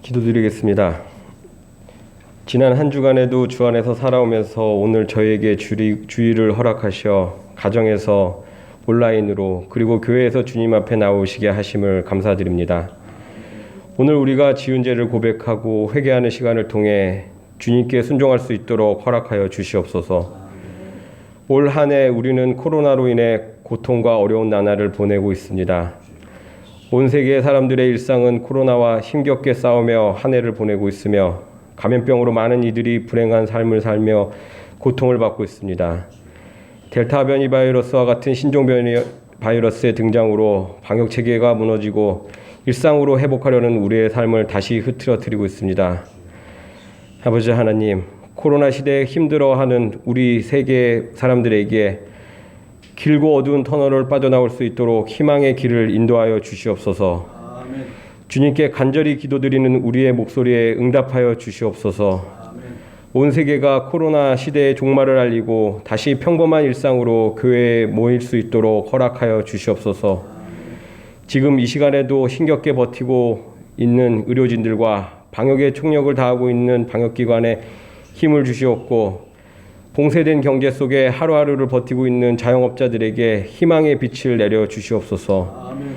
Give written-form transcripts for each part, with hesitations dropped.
기도드리겠습니다. 지난 한 주간에도 주 안에서 살아오면서 오늘 저에게 주의를 허락하셔 가정에서 온라인으로 그리고 교회에서 주님 앞에 나오시게 하심을 감사드립니다. 오늘 우리가 지은 죄를 고백하고 회개하는 시간을 통해 주님께 순종할 수 있도록 허락하여 주시옵소서. 올 한 해 우리는 코로나로 인해 고통과 어려운 나날을 보내고 있습니다. 온 세계의 사람들의 일상은 코로나와 힘겹게 싸우며 한 해를 보내고 있으며 감염병으로 많은 이들이 불행한 삶을 살며 고통을 받고 있습니다. 델타 변이 바이러스와 같은 신종 변이 바이러스의 등장으로 방역 체계가 무너지고 일상으로 회복하려는 우리의 삶을 다시 흐트러뜨리고 있습니다. 아버지 하나님, 코로나 시대에 힘들어하는 우리 세계 사람들에게 길고 어두운 터널을 빠져나올 수 있도록 희망의 길을 인도하여 주시옵소서. 아멘. 주님께 간절히 기도드리는 우리의 목소리에 응답하여 주시옵소서. 아멘. 온 세계가 코로나 시대의 종말을 알리고 다시 평범한 일상으로 교회에 모일 수 있도록 허락하여 주시옵소서. 지금 이 시간에도 힘겹게 버티고 있는 의료진들과 방역에 총력을 다하고 있는 방역기관에 힘을 주시옵고 봉쇄된 경제 속에 하루하루를 버티고 있는 자영업자들에게 희망의 빛을 내려 주시옵소서. 아멘.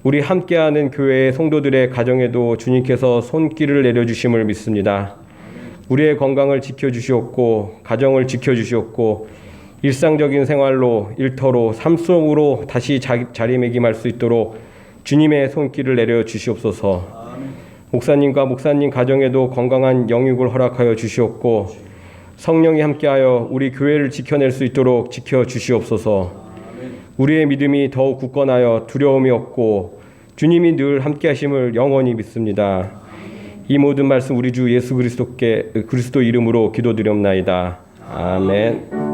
우리 함께하는 교회의 성도들의 가정에도 주님께서 손길을 내려주심을 믿습니다. 아멘. 우리의 건강을 지켜주시옵고 가정을 지켜주시옵고 일상적인 생활로 일터로 삶 속으로 다시 자리매김할 수 있도록 주님의 손길을 내려 주시옵소서. 아멘. 목사님과 목사님 가정에도 건강한 영육을 허락하여 주시옵고 성령이 함께하여 우리 교회를 지켜낼 수 있도록 지켜주시옵소서. 우리의 믿음이 더욱 굳건하여 두려움이 없고 주님이 늘 함께하심을 영원히 믿습니다. 이 모든 말씀 우리 주 예수 그리스도 이름으로 기도드리옵나이다. 아멘.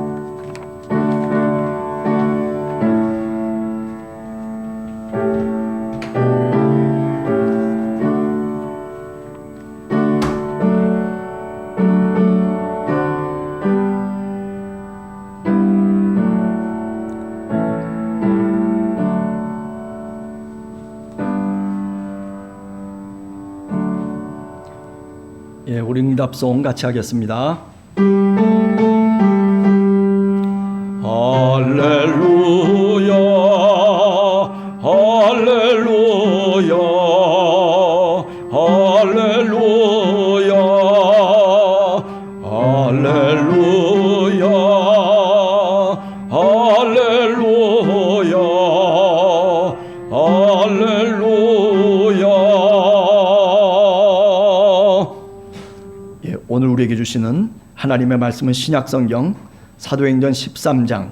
우리 응답송 같이 하겠습니다. 할렐루야 할렐루야 할렐루야 할렐루야 할렐루야 할렐루야. 오늘 우리에게 주시는 하나님의 말씀은 신약성경 사도행전 13장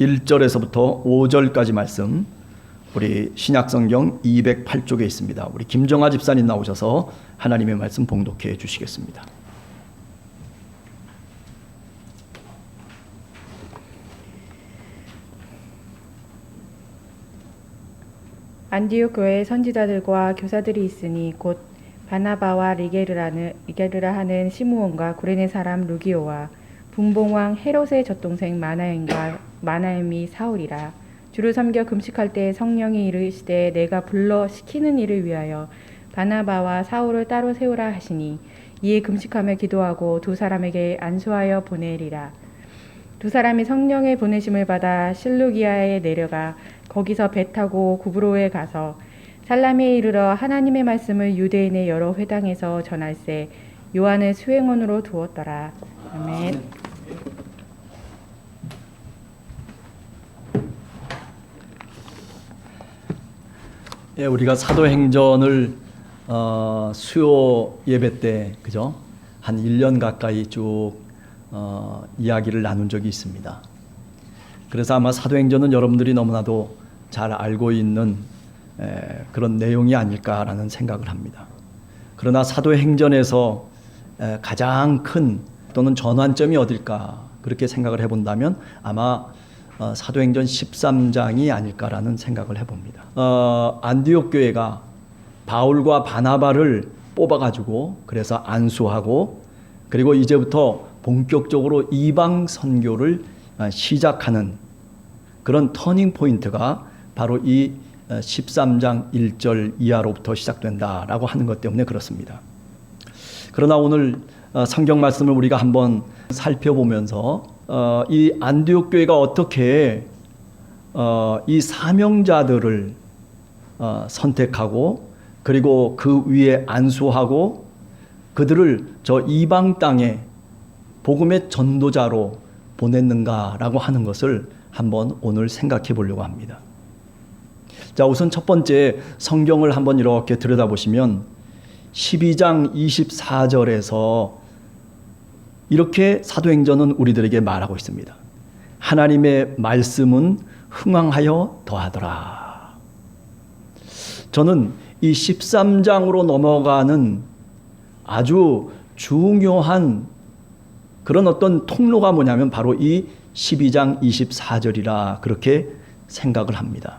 1절에서부터 5절까지 말씀, 우리 신약성경 208쪽에 있습니다. 우리 김정아 집사님 나오셔서 하나님의 말씀 봉독해 주시겠습니다. 안디옥 교회에 선지자들과 교사들이 있으니 곧 바나바와 리게르라 하는 시므온과 구레네 사람 루기오와 분봉왕 헤롯의 젖동생 마나엠이 사울이라. 주를 섬겨 금식할 때 성령이 이르시되 내가 불러 시키는 일을 위하여 바나바와 사울을 따로 세우라 하시니 이에 금식하며 기도하고 두 사람에게 안수하여 보내리라. 두 사람이 성령의 보내심을 받아 실루기아에 내려가 거기서 배 타고 구브로에 가서 살라미에 이르러 하나님의 말씀을 유대인의 여러 회당에서 전할세 요한을 수행원으로 두었더라. 아멘. 우리가 사도행전을 수요 예배 때 그죠? 한 1년 가까이 쭉 이야기를 나눈 적이 있습니다. 그래서 아마 사도행전은 여러분들이 너무나도 잘 알고 있는 그런 내용이 아닐까라는 생각을 합니다. 그러나 사도행전에서 가장 큰 또는 전환점이 어딜까 그렇게 생각을 해본다면 아마 사도행전 13장이 아닐까라는 생각을 해봅니다. 안디옥 교회가 바울과 바나바를 뽑아가지고 그래서 안수하고 그리고 이제부터 본격적으로 이방 선교를 시작하는 그런 터닝 포인트가 바로 이 13장 1절 이하로부터 시작된다라고 하는 것 때문에 그렇습니다. 그러나 오늘 성경 말씀을 우리가 한번 살펴보면서 이 안디옥 교회가 어떻게 이 사명자들을 선택하고 그리고 그 위에 안수하고 그들을 저 이방 땅에 복음의 전도자로 보냈는가라고 하는 것을 한번 오늘 생각해 보려고 합니다. 자, 우선 첫 번째 성경을 한번 이렇게 들여다보시면 12장 24절에서 이렇게 사도행전은 우리들에게 말하고 있습니다. 하나님의 말씀은 흥왕하여 더하더라. 저는 이 13장으로 넘어가는 아주 중요한 그런 어떤 통로가 뭐냐면 바로 이 12장 24절이라 그렇게 생각을 합니다.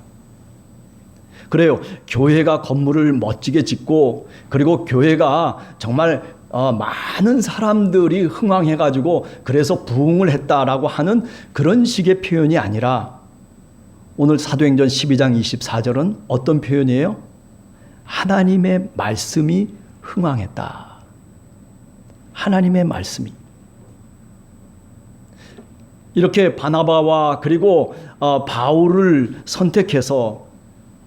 그래요. 교회가 건물을 멋지게 짓고 그리고 교회가 정말 많은 사람들이 흥왕해가지고 그래서 부흥을 했다라고 하는 그런 식의 표현이 아니라 오늘 사도행전 12장 24절은 어떤 표현이에요? 하나님의 말씀이 흥왕했다. 하나님의 말씀이. 이렇게 바나바와 그리고 바울을 선택해서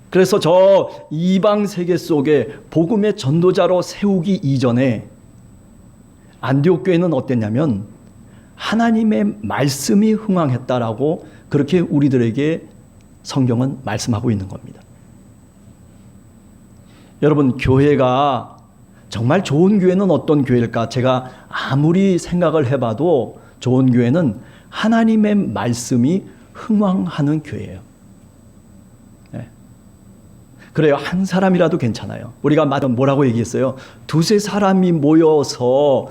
그래서 저 이방 세계 속에 복음의 전도자로 세우기 이전에 안디옥 교회는 어땠냐면 하나님의 말씀이 흥왕했다라고 그렇게 우리들에게 성경은 말씀하고 있는 겁니다. 여러분, 교회가 정말 좋은 교회는 어떤 교회일까? 제가 아무리 생각을 해봐도 좋은 교회는 하나님의 말씀이 흥왕하는 교회예요. 네. 그래요. 한 사람이라도 괜찮아요. 우리가 뭐라고 얘기했어요? 두세 사람이 모여서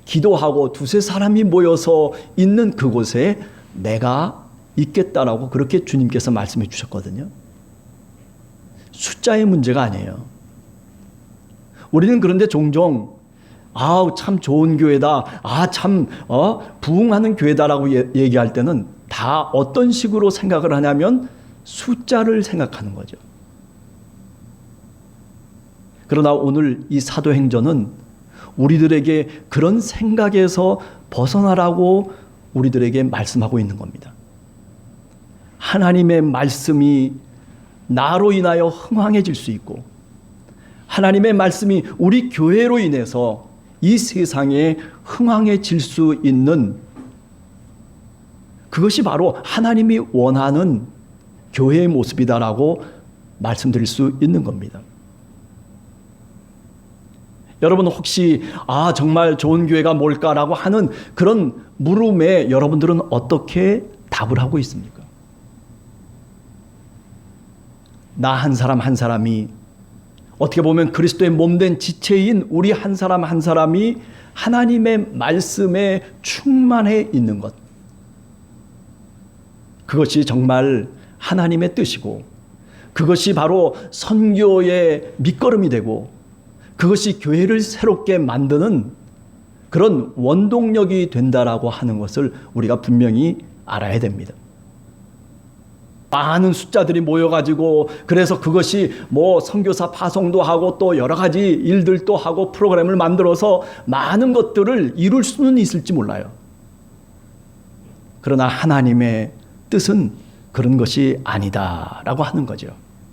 기도하고 두세 사람이 모여서 있는 그곳에 내가 있겠다라고 그렇게 주님께서 말씀해 주셨거든요. 숫자의 문제가 아니에요. 우리는 그런데 종종 참 좋은 교회다. 참 부흥하는 교회다라고 얘기할 때는 다 어떤 식으로 생각을 하냐면 숫자를 생각하는 거죠. 그러나 오늘 이 사도행전은 우리들에게 그런 생각에서 벗어나라고 우리들에게 말씀하고 있는 겁니다. 하나님의 말씀이 나로 인하여 흥왕해질 수 있고 하나님의 말씀이 우리 교회로 인해서 이 세상에 흥왕해질 수 있는 그것이 바로 하나님이 원하는 교회의 모습이다라고 말씀드릴 수 있는 겁니다. 여러분 혹시 정말 좋은 교회가 뭘까라고 하는 그런 물음에 여러분들은 어떻게 답을 하고 있습니까? 나 한 사람 한 사람이 어떻게 보면 그리스도의 몸된 지체인 우리 한 사람 한 사람이 하나님의 말씀에 충만해 있는 것, 그것이 정말 하나님의 뜻이고 그것이 바로 선교의 밑거름이 되고 그것이 교회를 새롭게 만드는 그런 원동력이 된다라고 하는 것을 우리가 분명히 알아야 됩니다. 많은 숫자들이 모여가지고 그래서 그것이 선교사 파송도 하고 또 여러 가지 일들도 하고 프로그램을 만들어서 많은 것들을 이룰 수는 있을지 몰라요. 그러나 하나님의 뜻은 그런 것이 아니다라고 하는 거죠.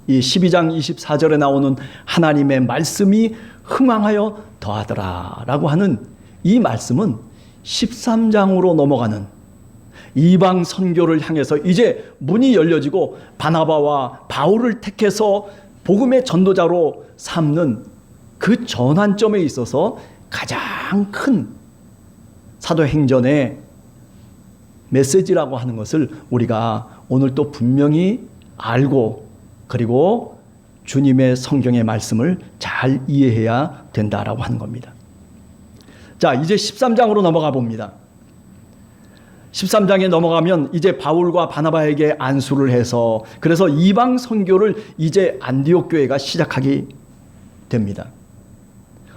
이 12장 24절에 나오는 하나님의 말씀이 흥왕하여 더하더라라고 하는 이 말씀은 13장으로 넘어가는 이방 선교를 향해서 이제 문이 열려지고 바나바와 바울을 택해서 복음의 전도자로 삼는 그 전환점에 있어서 가장 큰 사도행전의 메시지라고 하는 것을 우리가 오늘 또 분명히 알고 그리고 주님의 성경의 말씀을 잘 이해해야 된다라고 하는 겁니다. 자, 이제 13장으로 넘어가 봅니다. 13장에 넘어가면 이제 바울과 바나바에게 안수를 해서 그래서 이방 선교를 이제 안디옥 교회가 시작하게 됩니다.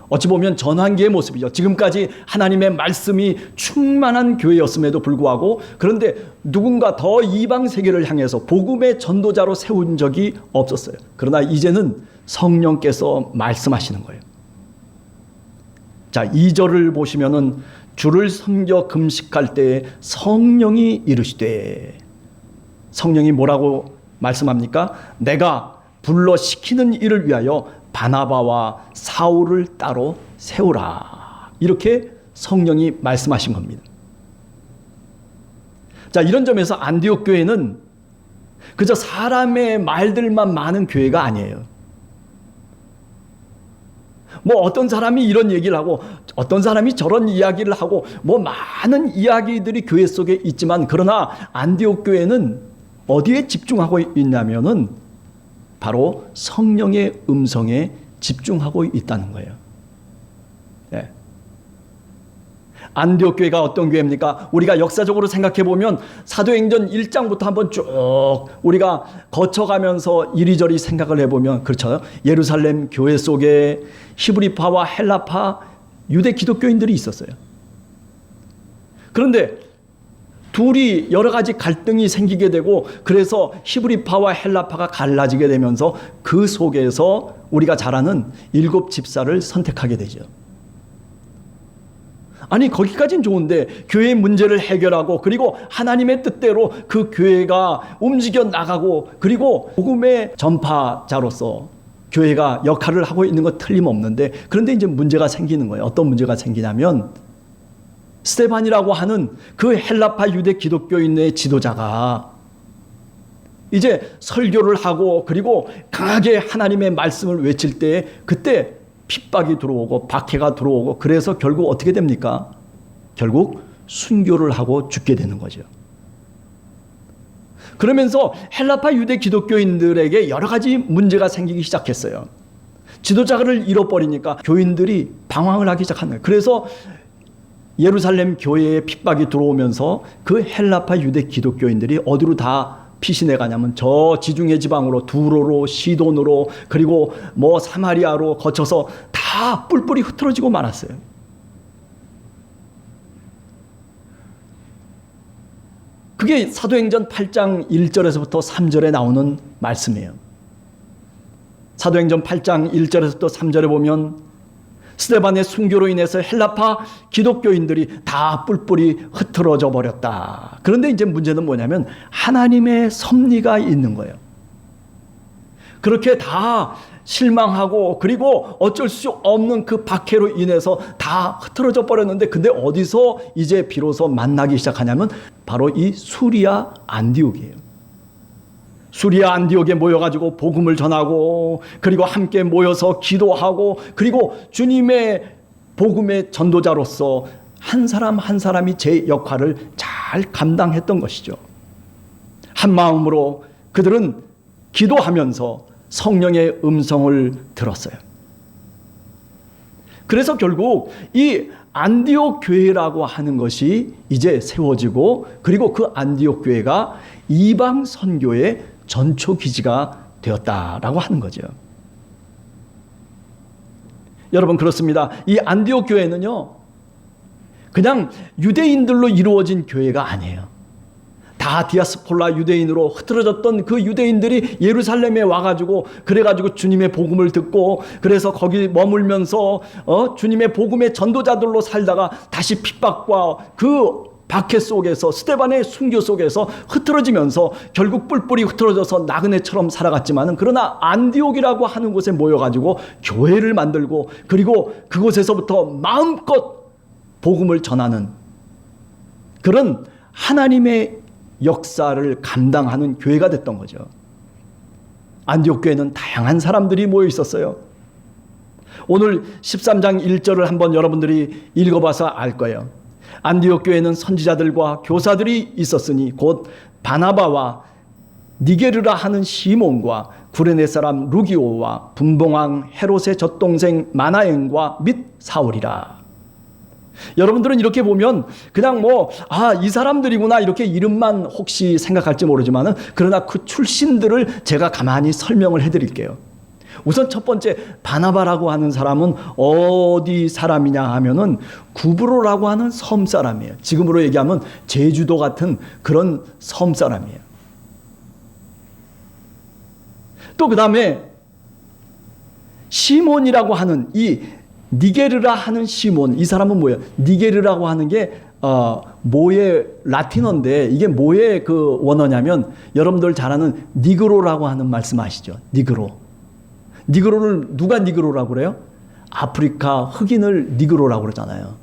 어찌 보면 전환기의 모습이죠. 지금까지 하나님의 말씀이 충만한 교회였음에도 불구하고 그런데 누군가 더 이방 세계를 향해서 복음의 전도자로 세운 적이 없었어요. 그러나 이제는 성령께서 말씀하시는 거예요. 자, 2절을 보시면은 주를 섬겨 금식할 때 성령이 이르시되, 성령이 뭐라고 말씀합니까? 내가 불러 시키는 일을 위하여 바나바와 사울을 따로 세우라. 이렇게 성령이 말씀하신 겁니다. 자, 이런 점에서 안디옥 교회는 그저 사람의 말들만 많은 교회가 아니에요. 뭐 어떤 사람이 이런 얘기를 하고 어떤 사람이 저런 이야기를 하고 뭐 많은 이야기들이 교회 속에 있지만, 그러나 안디옥 교회는 어디에 집중하고 있냐면은 바로 성령의 음성에 집중하고 있다는 거예요. 네. 안디옥 교회가 어떤 교회입니까? 우리가 역사적으로 생각해 보면 사도행전 1장부터 한번 쭉 우리가 거쳐가면서 이리저리 생각을 해보면, 그렇죠, 예루살렘 교회 속에 히브리파와 헬라파 유대 기독교인들이 있었어요. 그런데 둘이 여러 가지 갈등이 생기게 되고, 그래서 히브리파와 헬라파가 갈라지게 되면서 그 속에서 우리가 잘 아는 7 집사를 선택하게 되죠. 아니, 거기까지는 좋은데 교회의 문제를 해결하고, 그리고 하나님의 뜻대로 그 교회가 움직여 나가고, 그리고 복음의 전파자로서 교회가 역할을 하고 있는 거 틀림없는데, 그런데 이제 문제가 생기는 거예요. 어떤 문제가 생기냐면, 스데반이라고 하는 그 헬라파 유대 기독교인의 지도자가 이제 설교를 하고, 그리고 강하게 하나님의 말씀을 외칠 때 그때 핍박이 들어오고 박해가 들어오고, 그래서 결국 어떻게 됩니까? 결국 순교를 하고 죽게 되는 거죠. 그러면서 헬라파 유대 기독교인들에게 여러 가지 문제가 생기기 시작했어요. 지도자를 잃어버리니까 교인들이 방황을 하기 시작한 거예요. 그래서 예루살렘 교회에 핍박이 들어오면서 그 헬라파 유대 기독교인들이 어디로 다 피신해 가냐면 저 지중해 지방으로, 두로로, 시돈으로, 그리고 뭐 사마리아로 거쳐서 다 뿔뿔이 흩어지고 말았어요. 그게 사도행전 8장 1절에서부터 3절에 나오는 말씀이에요. 사도행전 8장 1절에서부터 3절에 보면 스데반의 순교로 인해서 헬라파 기독교인들이 다 뿔뿔이 흩어져 버렸다. 그런데 이제 문제는 뭐냐면 하나님의 섭리가 있는 거예요. 그렇게 다 실망하고, 그리고 어쩔 수 없는 그 박해로 인해서 다 흩어져 버렸는데, 근데 어디서 이제 비로소 만나기 시작하냐면 바로 이 수리아 안디옥이에요. 수리아 안디옥에 모여가지고 복음을 전하고, 그리고 함께 모여서 기도하고, 그리고 주님의 복음의 전도자로서 한 사람 한 사람이 제 역할을 잘 감당했던 것이죠. 한 마음으로 그들은 기도하면서 성령의 음성을 들었어요. 그래서 결국 이 안디옥 교회라고 하는 것이 이제 세워지고, 그리고 그 안디옥 교회가 이방 선교의 전초 기지가 되었다라고 하는 거죠. 여러분, 그렇습니다. 이 안디옥 교회는요, 그냥 유대인들로 이루어진 교회가 아니에요. 다 디아스폴라 유대인으로 흐트러졌던 그 유대인들이 예루살렘에 와가지고, 그래가지고 주님의 복음을 듣고, 그래서 거기 머물면서 주님의 복음의 전도자들로 살다가 다시 핍박과 그 박해 속에서, 스데반의 순교 속에서 흐트러지면서 결국 뿔뿔이 흐트러져서 나그네처럼 살아갔지만은, 그러나 안디옥이라고 하는 곳에 모여가지고 교회를 만들고, 그리고 그곳에서부터 마음껏 복음을 전하는 그런 하나님의 역사를 감당하는 교회가 됐던 거죠. 안디옥 교회는 다양한 사람들이 모여 있었어요. 오늘 13장 1절을 한번 여러분들이 읽어봐서 알 거예요. 안디옥 교회는 선지자들과 교사들이 있었으니 곧 바나바와 니게르라 하는 시몬과 구레네 사람 루기오와 분봉왕 헤롯의 젖동생 마나엔과 및 사울이라. 여러분들은 이렇게 보면 그냥 이 사람들이구나 이렇게 이름만 혹시 생각할지 모르지만은, 그러나 그 출신들을 제가 가만히 설명을 해드릴게요. 우선 첫 번째, 바나바라고 하는 사람은 어디 사람이냐 하면은 구브로라고 하는 섬 사람이에요. 지금으로 얘기하면 제주도 같은 그런 섬 사람이에요. 또 그 다음에 시몬이라고 하는 이 니게르라 하는 시몬, 이 사람은 뭐예요? 니게르라고 하는 게 뭐의 라틴어인데 이게 뭐의 그 원어냐면 여러분들 잘 아는 니그로라고 하는 말씀 아시죠? 니그로. 니그로를 누가 니그로라고 그래요? 아프리카 흑인을 니그로라고 그러잖아요.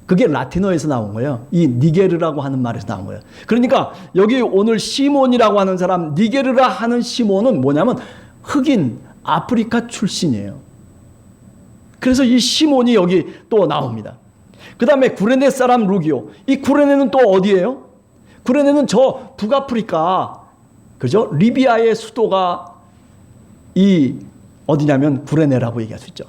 그게 라틴어에서 나온 거예요. 이 니게르라고 하는 말에서 나온 거예요. 그러니까 여기 오늘 시몬이라고 하는 사람, 니게르라 하는 시몬은 뭐냐면 흑인 아프리카 출신이에요. 그래서 이 시몬이 여기 또 나옵니다. 그 다음에 구레네 사람 루기오. 이 구레네는 또 어디예요? 구레네는 저 북아프리카, 그죠? 리비아의 수도가 이 어디냐면 구레네라고 얘기할 수 있죠.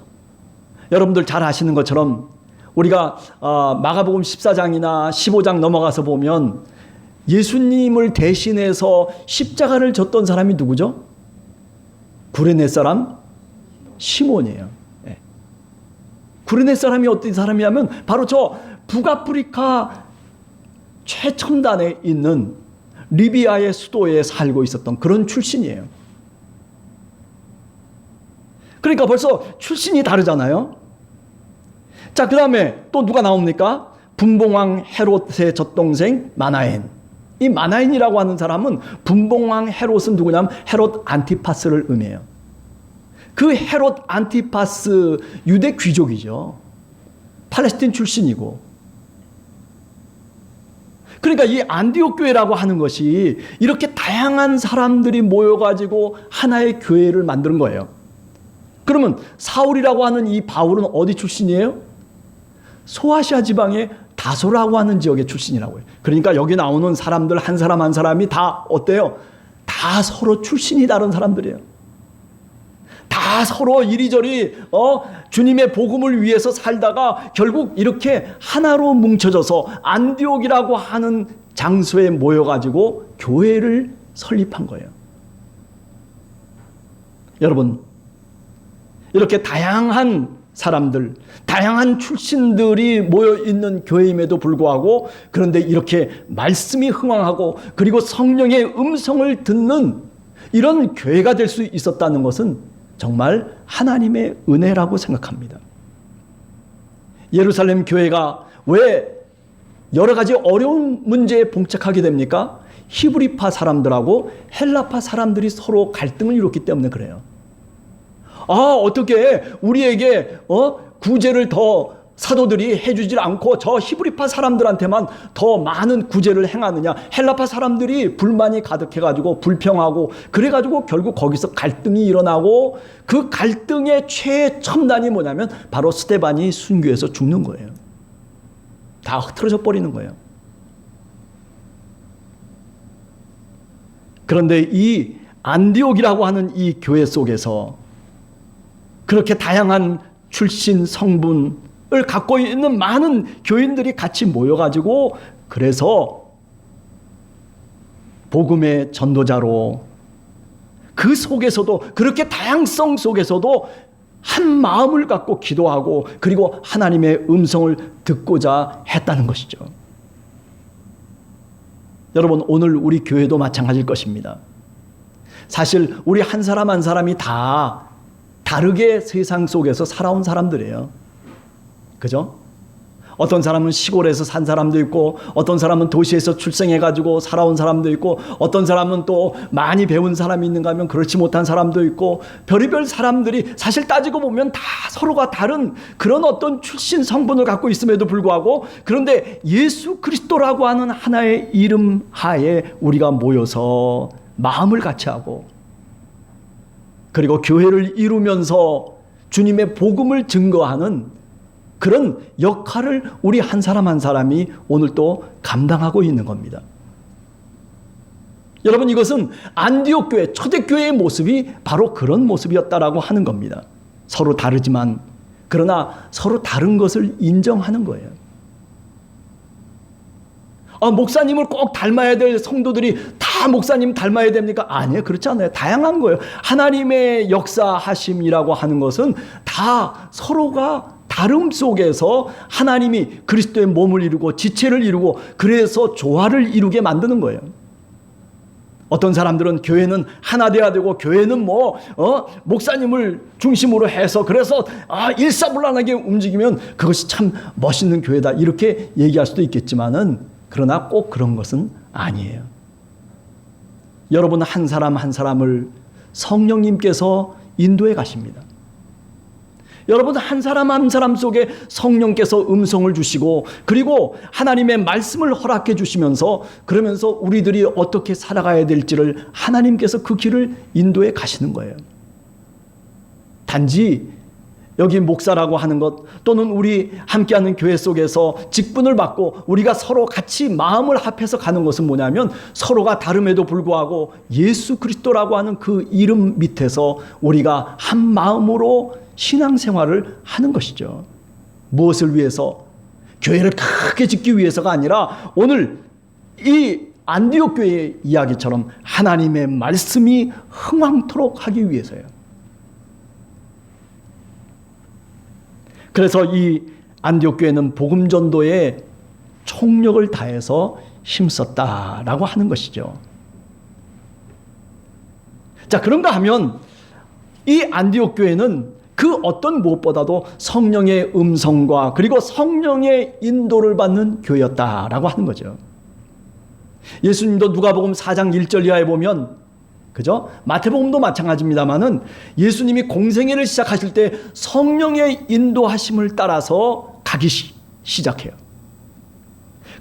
여러분들 잘 아시는 것처럼 우리가 마가복음 14장이나 15장 넘어가서 보면 예수님을 대신해서 십자가를 졌던 사람이 누구죠? 구레네 사람 시몬이에요. 네. 구레네 사람이 어떤 사람이냐면 바로 저 북아프리카 최첨단에 있는 리비아의 수도에 살고 있었던 그런 출신이에요. 그러니까 벌써 출신이 다르잖아요. 자, 그 다음에 또 누가 나옵니까? 분봉왕 헤롯의 젖동생 마나엔. 이 마나엔이라고 하는 사람은 분봉왕 헤롯은 누구냐면 헤롯 안티파스를 의미해요. 그 헤롯 안티파스 유대 귀족이죠. 팔레스틴 출신이고. 그러니까 이 안디옥 교회라고 하는 것이 이렇게 다양한 사람들이 모여가지고 하나의 교회를 만드는 거예요. 그러면 사울이라고 하는 이 바울은 어디 출신이에요? 소아시아 지방의 다소라고 하는 지역의 출신이라고 해요. 그러니까 여기 나오는 사람들 한 사람 한 사람이 다 어때요? 다 서로 출신이 다른 사람들이에요. 다 서로 이리저리 주님의 복음을 위해서 살다가 결국 이렇게 하나로 뭉쳐져서 안디옥이라고 하는 장소에 모여가지고 교회를 설립한 거예요. 여러분, 이렇게 다양한 사람들, 다양한 출신들이 모여있는 교회임에도 불구하고 그런데 이렇게 말씀이 흥왕하고 그리고 성령의 음성을 듣는 이런 교회가 될 수 있었다는 것은 정말 하나님의 은혜라고 생각합니다. 예루살렘 교회가 왜 여러 가지 어려운 문제에 봉착하게 됩니까? 히브리파 사람들하고 헬라파 사람들이 서로 갈등을 이뤘기 때문에 그래요. 어떻게 우리에게 구제를 더 사도들이 해주질 않고 저 히브리파 사람들한테만 더 많은 구제를 행하느냐. 헬라파 사람들이 불만이 가득해가지고 불평하고 그래가지고 결국 거기서 갈등이 일어나고 그 갈등의 최첨단이 뭐냐면 바로 스데반이 순교해서 죽는 거예요. 다 흐트러져 버리는 거예요. 그런데 이 안디옥이라고 하는 이 교회 속에서 그렇게 다양한 출신 성분을 갖고 있는 많은 교인들이 같이 모여가지고 그래서 복음의 전도자로 그 속에서도 그렇게 다양성 속에서도 한 마음을 갖고 기도하고 그리고 하나님의 음성을 듣고자 했다는 것이죠. 여러분, 오늘 우리 교회도 마찬가지일 것입니다. 사실 우리 한 사람 한 사람이 다 다르게 세상 속에서 살아온 사람들이에요. 그죠? 어떤 사람은 시골에서 산 사람도 있고 어떤 사람은 도시에서 출생해가지고 살아온 사람도 있고 어떤 사람은 또 많이 배운 사람이 있는가 하면 그렇지 못한 사람도 있고 별의별 사람들이 사실 따지고 보면 다 서로가 다른 그런 어떤 출신 성분을 갖고 있음에도 불구하고 그런데 예수 그리스도라고 하는 하나의 이름 하에 우리가 모여서 마음을 같이 하고 그리고 교회를 이루면서 주님의 복음을 증거하는 그런 역할을 우리 한 사람 한 사람이 오늘 또 감당하고 있는 겁니다. 여러분, 이것은 안디옥 교회, 초대교회의 모습이 바로 그런 모습이었다라고 하는 겁니다. 서로 다르지만 그러나 서로 다른 것을 인정하는 거예요. 목사님을 꼭 닮아야 될 성도들이 다 목사님 닮아야 됩니까? 아니에요. 그렇지 않아요. 다양한 거예요. 하나님의 역사하심이라고 하는 것은 다 서로가 다름 속에서 하나님이 그리스도의 몸을 이루고 지체를 이루고 그래서 조화를 이루게 만드는 거예요. 어떤 사람들은 교회는 하나 돼야 되고 교회는 목사님을 중심으로 해서 그래서 일사불란하게 움직이면 그것이 참 멋있는 교회다 이렇게 얘기할 수도 있겠지만은 그러나 꼭 그런 것은 아니에요. 여러분 한 사람 한 사람을 성령님께서 인도해 가십니다. 여러분 한 사람 한 사람 속에 성령께서 음성을 주시고 그리고 하나님의 말씀을 허락해 주시면서 그러면서 우리들이 어떻게 살아가야 될지를 하나님께서 그 길을 인도해 가시는 거예요. 단지 여기 목사라고 하는 것 또는 우리 함께하는 교회 속에서 직분을 받고 우리가 서로 같이 마음을 합해서 가는 것은 뭐냐면 서로가 다름에도 불구하고 예수 그리스도라고 하는 그 이름 밑에서 우리가 한 마음으로 신앙생활을 하는 것이죠. 무엇을 위해서? 교회를 크게 짓기 위해서가 아니라 오늘 이 안디옥 교회의 이야기처럼 하나님의 말씀이 흥왕토록 하기 위해서예요. 그래서 이 안디옥 교회는 복음 전도에 총력을 다해서 힘썼다라고 하는 것이죠. 자, 그런가 하면 이 안디옥 교회는 그 어떤 무엇보다도 성령의 음성과 그리고 성령의 인도를 받는 교회였다라고 하는 거죠. 예수님도 누가복음 4장 1절 이하에 보면 그죠? 마태복음도 마찬가지입니다만은 예수님이 공생애를 시작하실 때 성령의 인도하심을 따라서 가기 시작해요.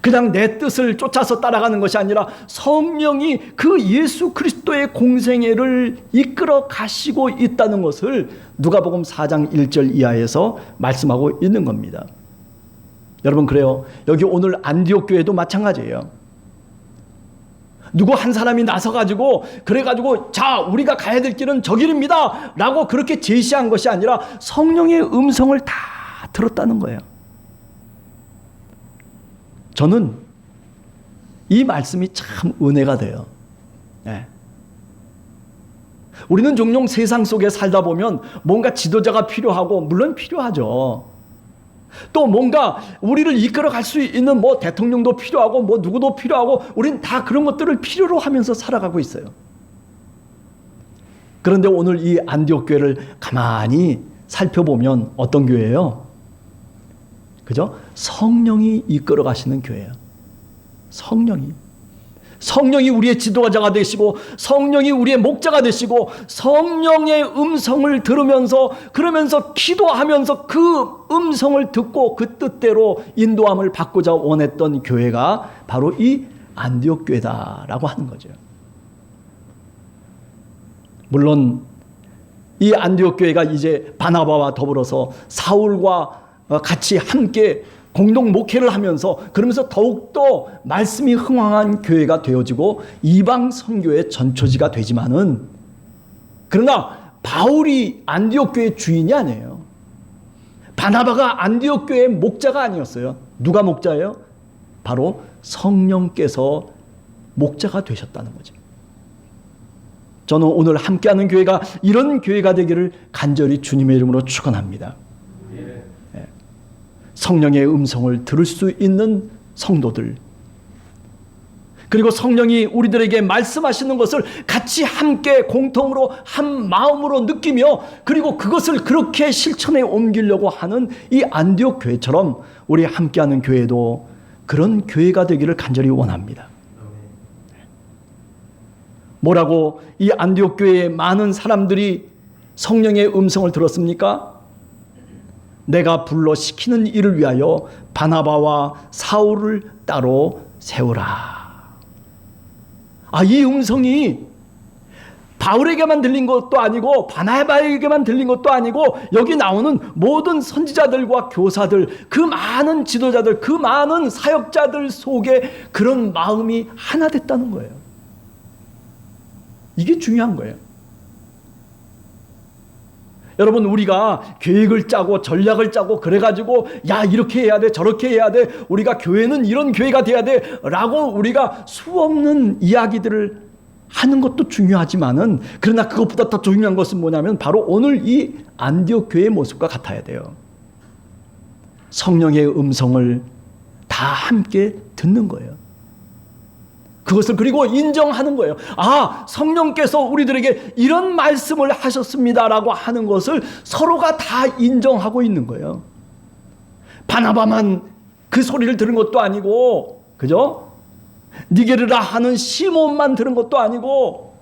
그냥 내 뜻을 쫓아서 따라가는 것이 아니라 성령이 그 예수 그리스도의 공생애를 이끌어 가시고 있다는 것을 누가복음 4장 1절 이하에서 말씀하고 있는 겁니다. 여러분 그래요. 여기 오늘 안디옥 교회도 마찬가지예요. 누구 한 사람이 나서가지고 그래가지고 자 우리가 가야 될 길은 저 길입니다 라고 그렇게 제시한 것이 아니라 성령의 음성을 다 들었다는 거예요. 저는 이 말씀이 참 은혜가 돼요. 네. 우리는 종종 세상 속에 살다 보면 뭔가 지도자가 필요하고 물론 필요하죠. 또 뭔가 우리를 이끌어 갈 수 있는 대통령도 필요하고 누구도 필요하고 우리는 다 그런 것들을 필요로 하면서 살아가고 있어요. 그런데 오늘 이 안디옥 교회를 가만히 살펴보면 어떤 교회예요? 그죠? 성령이 이끌어 가시는 교회예요. 성령이 우리의 지도자가 되시고 성령이 우리의 목자가 되시고 성령의 음성을 들으면서 그러면서 기도하면서 그 음성을 듣고 그 뜻대로 인도함을 받고자 원했던 교회가 바로 이 안디옥 교회다라고 하는 거죠. 물론 이 안디옥 교회가 이제 바나바와 더불어서 사울과 같이 함께 공동 목회를 하면서 그러면서 더욱더 말씀이 흥황한 교회가 되어지고 이방 선교의 전초지가 되지만은 그러나 바울이 안디옥 교회의 주인이 아니에요. 바나바가 안디옥 교회의 목자가 아니었어요. 누가 목자예요? 바로 성령께서 목자가 되셨다는 거죠. 저는 오늘 함께하는 교회가 이런 교회가 되기를 간절히 주님의 이름으로 축원합니다. 성령의 음성을 들을 수 있는 성도들 그리고 성령이 우리들에게 말씀하시는 것을 같이 함께 공통으로 한 마음으로 느끼며 그리고 그것을 그렇게 실천에 옮기려고 하는 이 안디옥 교회처럼 우리 함께하는 교회도 그런 교회가 되기를 간절히 원합니다. 뭐라고 이 안디옥 교회의 많은 사람들이 성령의 음성을 들었습니까? 내가 불러 시키는 일을 위하여 바나바와 사울을 따로 세우라. 이 음성이 바울에게만 들린 것도 아니고 바나바에게만 들린 것도 아니고 여기 나오는 모든 선지자들과 교사들, 그 많은 지도자들, 그 많은 사역자들 속에 그런 마음이 하나 됐다는 거예요. 이게 중요한 거예요. 여러분 우리가 계획을 짜고 전략을 짜고 그래가지고 야 이렇게 해야 돼 저렇게 해야 돼 우리가 교회는 이런 교회가 돼야 돼 라고 우리가 수없는 이야기들을 하는 것도 중요하지만은 그러나 그것보다 더 중요한 것은 뭐냐면 바로 오늘 이 안디옥 교회의 모습과 같아야 돼요. 성령의 음성을 다 함께 듣는 거예요. 그것을 그리고 인정하는 거예요. 아, 성령께서 우리들에게 이런 말씀을 하셨습니다라고 하는 것을 서로가 다 인정하고 있는 거예요. 바나바만 그 소리를 들은 것도 아니고, 그죠? 니게르라 하는 시몬만 들은 것도 아니고,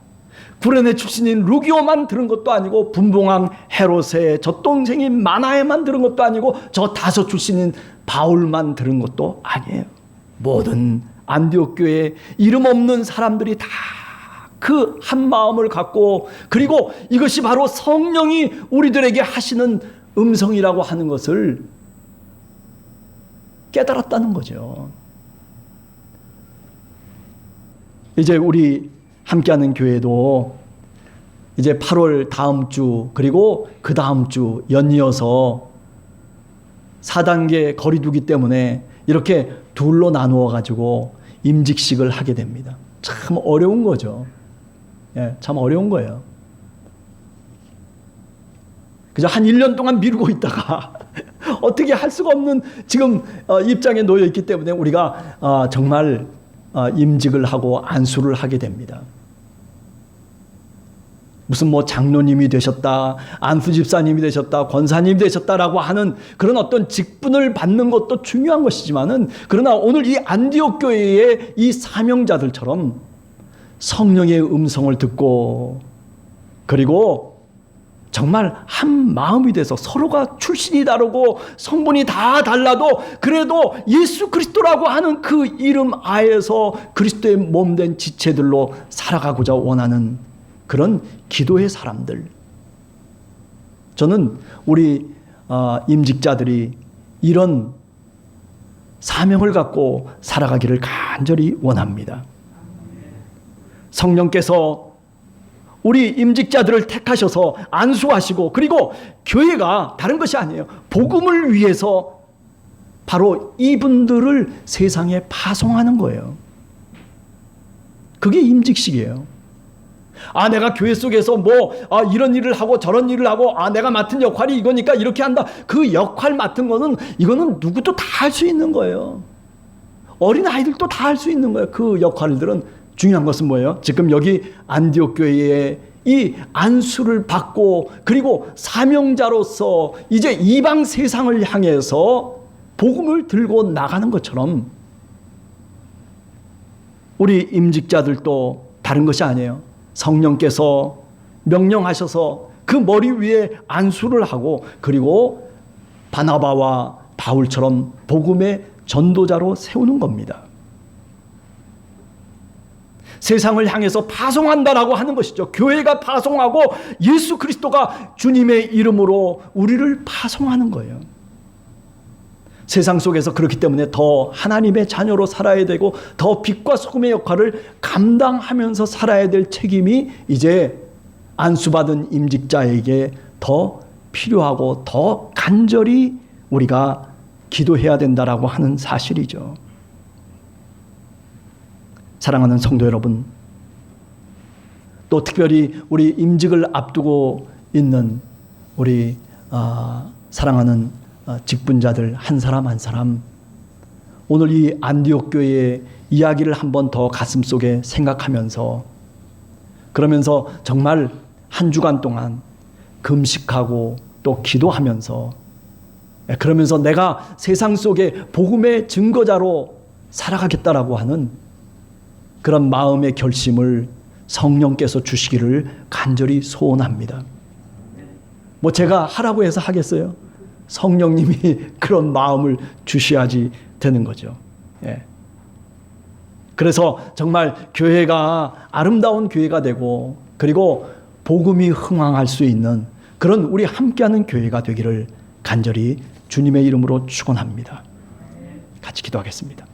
구레네 출신인 루기오만 들은 것도 아니고, 분봉왕 헤롯의 젖동생인 마나에만 들은 것도 아니고, 저 다소 출신인 바울만 들은 것도 아니에요. 모든 안디옥 교회에 이름 없는 사람들이 다 그 한 마음을 갖고, 그리고 이것이 바로 성령이 우리들에게 하시는 음성이라고 하는 것을 깨달았다는 거죠. 이제 우리 함께하는 교회도 이제 8월 다음 주 그리고 그 다음 주 연이어서 4단계 거리두기 때문에 이렇게 둘로 나누어 가지고 임직식을 하게 됩니다. 참 어려운 거죠. 예, 참 어려운 거예요. 그저 한 1년 동안 미루고 있다가 어떻게 할 수가 없는 지금 입장에 놓여 있기 때문에 우리가 정말 임직을 하고 안수를 하게 됩니다. 무슨 뭐 장로님이 되셨다, 안수 집사님이 되셨다, 권사님이 되셨다라고 하는 그런 어떤 직분을 받는 것도 중요한 것이지만은, 그러나 오늘 이 안디옥 교회의 이 사명자들처럼 성령의 음성을 듣고, 그리고 정말 한 마음이 돼서 서로가 출신이 다르고 성분이 다 달라도 그래도 예수 그리스도라고 하는 그 이름 아에서 그리스도의 몸된 지체들로 살아가고자 원하는 그런 기도의 사람들. 저는 우리 임직자들이 이런 사명을 갖고 살아가기를 간절히 원합니다. 성령께서 우리 임직자들을 택하셔서 안수하시고, 그리고 교회가 다른 것이 아니에요. 복음을 위해서 바로 이분들을 세상에 파송하는 거예요. 그게 임직식이에요. 아, 내가 교회 속에서 이런 일을 하고 저런 일을 하고, 내가 맡은 역할이 이거니까 이렇게 한다. 그 역할 맡은 거는 이거는 누구도 다 할 수 있는 거예요. 어린 아이들도 다 할 수 있는 거예요. 그 역할들은. 중요한 것은 뭐예요? 지금 여기 안디옥 교회에 이 안수를 받고, 그리고 사명자로서 이제 이방 세상을 향해서 복음을 들고 나가는 것처럼 우리 임직자들도 다른 것이 아니에요. 성령께서 명령하셔서 그 머리 위에 안수를 하고, 그리고 바나바와 바울처럼 복음의 전도자로 세우는 겁니다. 세상을 향해서 파송한다라고 하는 것이죠. 교회가 파송하고 예수 그리스도가 주님의 이름으로 우리를 파송하는 거예요. 세상 속에서 그렇기 때문에 더 하나님의 자녀로 살아야 되고, 더 빛과 소금의 역할을 감당하면서 살아야 될 책임이 이제 안수받은 임직자에게 더 필요하고 더 간절히 우리가 기도해야 된다라고 하는 사실이죠. 사랑하는 성도 여러분, 또 특별히 우리 임직을 앞두고 있는 우리 사랑하는 직분자들 한 사람 한 사람, 오늘 이 안디옥 교회의 이야기를 한 번 더 가슴속에 생각하면서, 그러면서 정말 한 주간 동안 금식하고 또 기도하면서, 그러면서 내가 세상 속에 복음의 증거자로 살아가겠다라고 하는 그런 마음의 결심을 성령께서 주시기를 간절히 소원합니다. 제가 하라고 해서 하겠어요? 성령님이 그런 마음을 주셔야지 되는 거죠. 예. 그래서 정말 교회가 아름다운 교회가 되고, 그리고 복음이 흥황할 수 있는 그런 우리 함께하는 교회가 되기를 간절히 주님의 이름으로 축원합니다. 같이 기도하겠습니다.